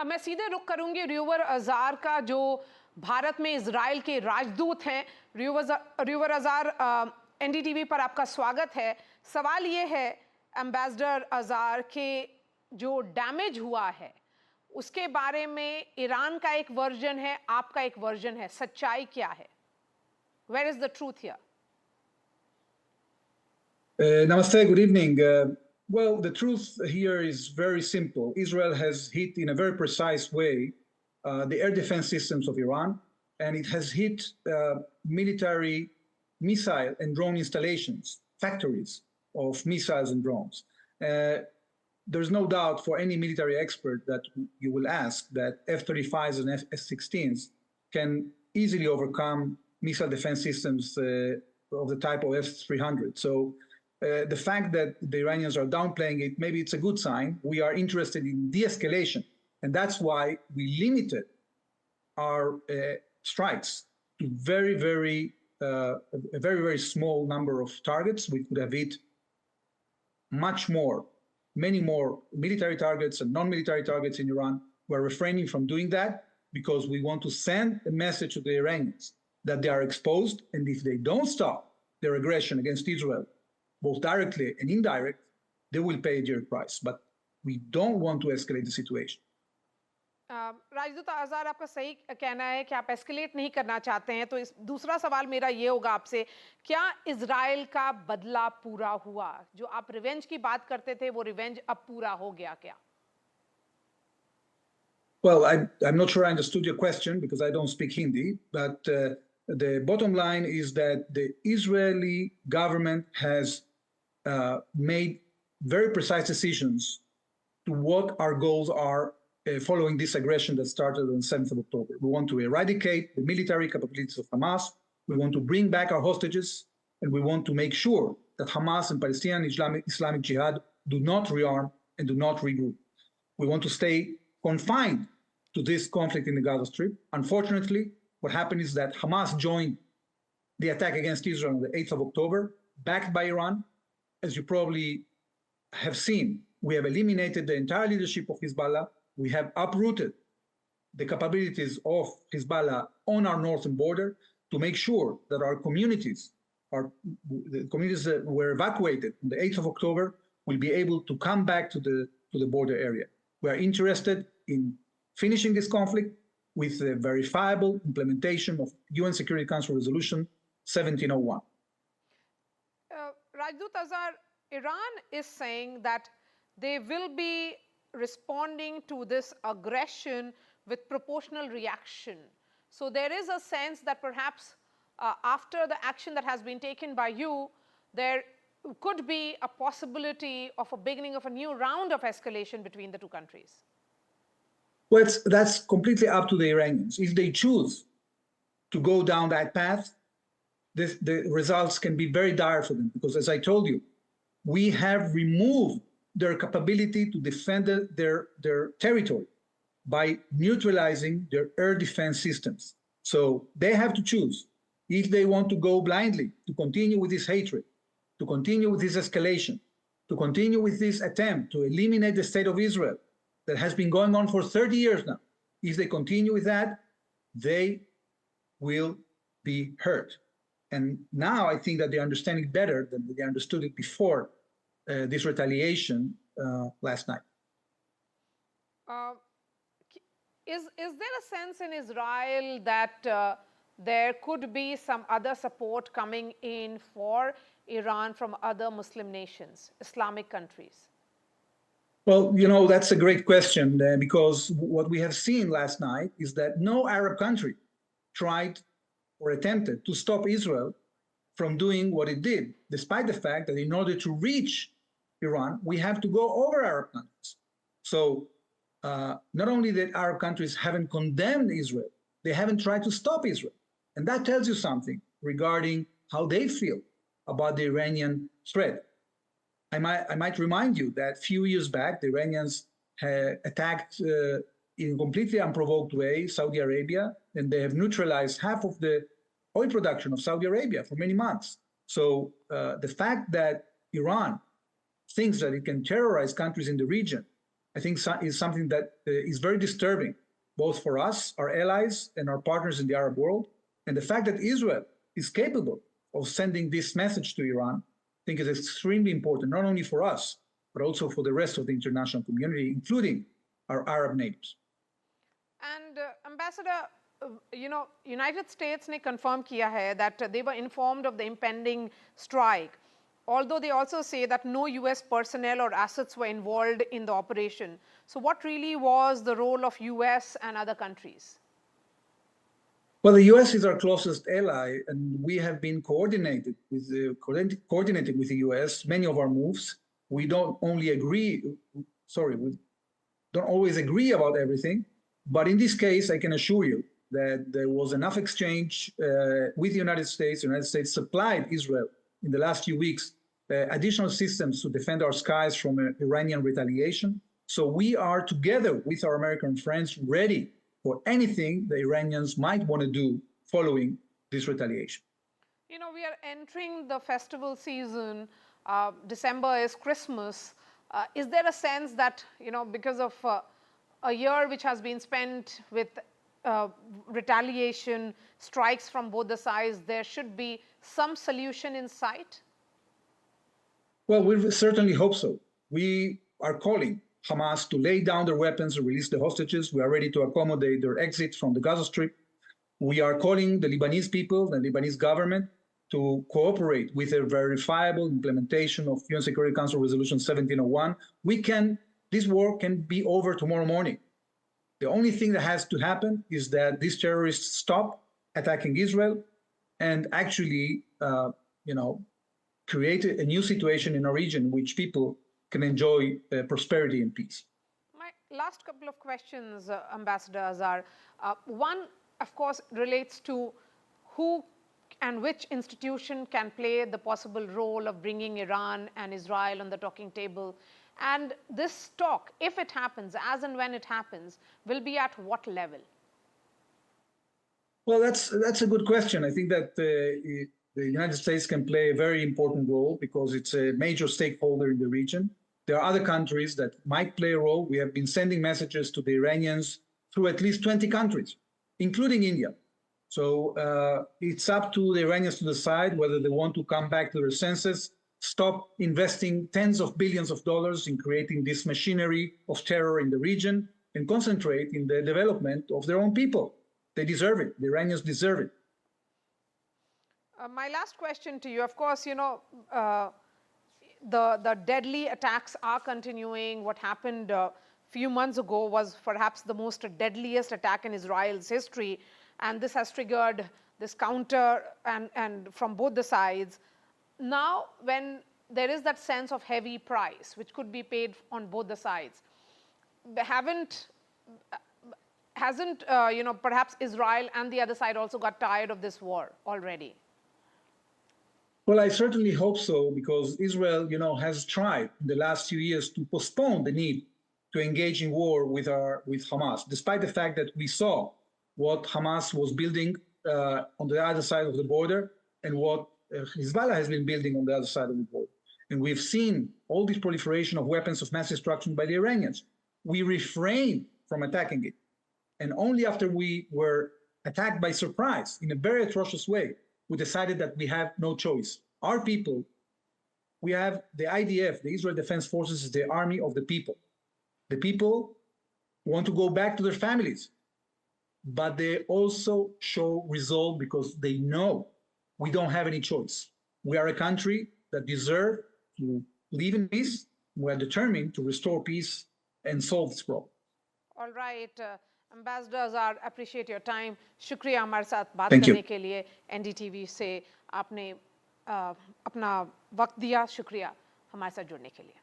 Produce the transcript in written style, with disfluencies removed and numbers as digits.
मैं सीधे रुख करूंगी र्यूवर अजार का, जो भारत में इजराइल के राजदूत हैं। र्यूवर अजार, एनडीटीवी पर आपका स्वागत है। सवाल ये है एम्बेसडर अजार के जो डैमेज हुआ है उसके बारे में ईरान का एक वर्जन है, आपका एक वर्जन है, सच्चाई क्या है? Where is the truth here? Namaste, good evening. Well, the truth here is very simple. Israel has hit in a very precise way the air defense systems of Iran, and it has hit military missile and drone installations, factories of missiles and drones. There's no doubt for any military expert that you will ask that F-35s and F-16s can easily overcome missile defense systems of the type of F-300. So the fact that the Iranians are downplaying it, maybe it's a good sign. We are interested in de-escalation, and that's why we limited our strikes to a very small number of targets. We could have hit much more, many more military targets and non-military targets in Iran. We're refraining from doing that because we want to send a message to the Iranians that they are exposed, and if they don't stop their aggression against Israel, both directly and indirect, they will pay a dear price. But we don't want to escalate the situation. राजदूत आज़ार, आपका सही कहना है कि आप escalate नहीं करना चाहते हैं। तो इस दूसरा सवाल मेरा ये होगा आपसे, क्या इजराइल का बदला पूरा हुआ? जो आप रिवेंज की बात करते थे वो रिवेंज अब पूरा हो गया क्या? Well, I'm not sure I understood your question because I don't speak Hindi, but the bottom line is that the Israeli government has made very precise decisions to what our goals are following this aggression that started on 7th of October. We want to eradicate the military capabilities of Hamas. We want to bring back our hostages, and we want to make sure that Hamas and Palestinian Islamic Jihad do not rearm and do not regroup. We want to stay confined to this conflict in the Gaza Strip. Unfortunately, what happened is that Hamas joined the attack against Israel on the 8th of October, backed by Iran. As you probably have seen, we have eliminated the entire leadership of Hezbollah. We have uprooted the capabilities of Hezbollah on our northern border to make sure that our communities, the communities that were evacuated on the 8th of October, will be able to come back to the border area. We are interested in finishing this conflict with the verifiable implementation of UN Security Council Resolution 1701. Rajdut Azar, Iran is saying that they will be responding to this aggression with proportional reaction. So there is a sense that perhaps after the action that has been taken by you, there could be a possibility of a beginning of a new round of escalation between the two countries. Well, that's completely up to the Iranians. If they choose to go down that path, the results can be very dire for them because, as I told you, we have removed their capability to defend their territory by neutralizing their air defense systems. So they have to choose if they want to go blindly, to continue with this hatred, to continue with this escalation, to continue with this attempt to eliminate the state of Israel that has been going on for 30 years now. If they continue with that, they will be hurt. And now I think that they understand it better than they understood it before this retaliation last night. Is there a sense in Israel that there could be some other support coming in for Iran from other Muslim nations, Islamic countries? Well, that's a great question because what we have seen last night is that no Arab country tried or attempted to stop Israel from doing what it did, despite the fact that in order to reach Iran, we have to go over Arab countries. So not only that Arab countries haven't condemned Israel, they haven't tried to stop Israel. And that tells you something regarding how they feel about the Iranian threat. I might remind you that a few years back, the Iranians had attacked in a completely unprovoked way Saudi Arabia, and they have neutralized half of the oil production of Saudi Arabia for many months. So the fact that Iran thinks that it can terrorize countries in the region I think is something that is very disturbing, both for us, our allies, and our partners in the Arab world. And the fact that Israel is capable of sending this message to Iran, I think is extremely important, not only for us, but also for the rest of the international community, including our Arab neighbors. And Ambassador, United States ने confirm किया है that they were informed of the impending strike, although they also say that no US personnel or assets were involved in the operation. So what really was the role of US and other countries? Well, the US is our closest ally, and we have been coordinated with the US, many of our moves. We don't only agree, we don't always agree about everything, but in this case, I can assure you that there was enough exchange with the United States. The United States supplied Israel in the last few weeks additional systems to defend our skies from Iranian retaliation. So we are, together with our American friends, ready for anything the Iranians might want to do following this retaliation. We are entering the festival season. December is Christmas. Is there a sense that, because of a year which has been spent with retaliation, strikes from both the sides, there should be some solution in sight? Well, we certainly hope so. We are calling Hamas to lay down their weapons and release the hostages. We are ready to accommodate their exit from the Gaza Strip. We are calling the Lebanese people, the Lebanese government, to cooperate with a verifiable implementation of UN Security Council Resolution 1701. This war can be over tomorrow morning. The only thing that has to happen is that these terrorists stop attacking Israel and actually, create a new situation in our region in which people can enjoy prosperity and peace. My last couple of questions, Ambassador Azar. One, of course, relates to who and which institution can play the possible role of bringing Iran and Israel on the talking table. And this talk, if it happens, as and when it happens, will be at what level? Well, that's a good question. I think that the United States can play a very important role because it's a major stakeholder in the region. There are other countries that might play a role. We have been sending messages to the Iranians through at least 20 countries, including India. So it's up to the Iranians to decide whether they want to come back to their senses, stop investing tens of billions of dollars in creating this machinery of terror in the region, and concentrate in the development of their own people. They deserve it. The Iranians deserve it. My last question to you, of course, the deadly attacks are continuing. What happened a few months ago was perhaps the most deadliest attack in Israel's history. And this has triggered this counter and from both the sides. Now, when there is that sense of heavy price, which could be paid on both the sides, hasn't perhaps Israel and the other side also got tired of this war already? Well, I certainly hope so, because Israel, has tried in the last few years to postpone the need to engage in war with Hamas, despite the fact that we saw what Hamas was building on the other side of the border and what Hezbollah has been building on the other side of the border. And we've seen all this proliferation of weapons of mass destruction by the Iranians. We refrained from attacking it. And only after we were attacked by surprise in a very atrocious way, we decided that we have no choice. Our people, we have the IDF, the Israel Defense Forces, is the army of the people. The people want to go back to their families, but they also show resolve because they know we don't have any choice. We are a country that deserves to live in peace. We are determined to restore peace and solve this problem. All right. Ambassador Azar, appreciate your time. शुक्रिया हमारे साथ बात Thank you. करने के लिए NDTV से आपने अपना वक्त दिया. शुक्रिया हमारे साथ जुड़ने के लिए.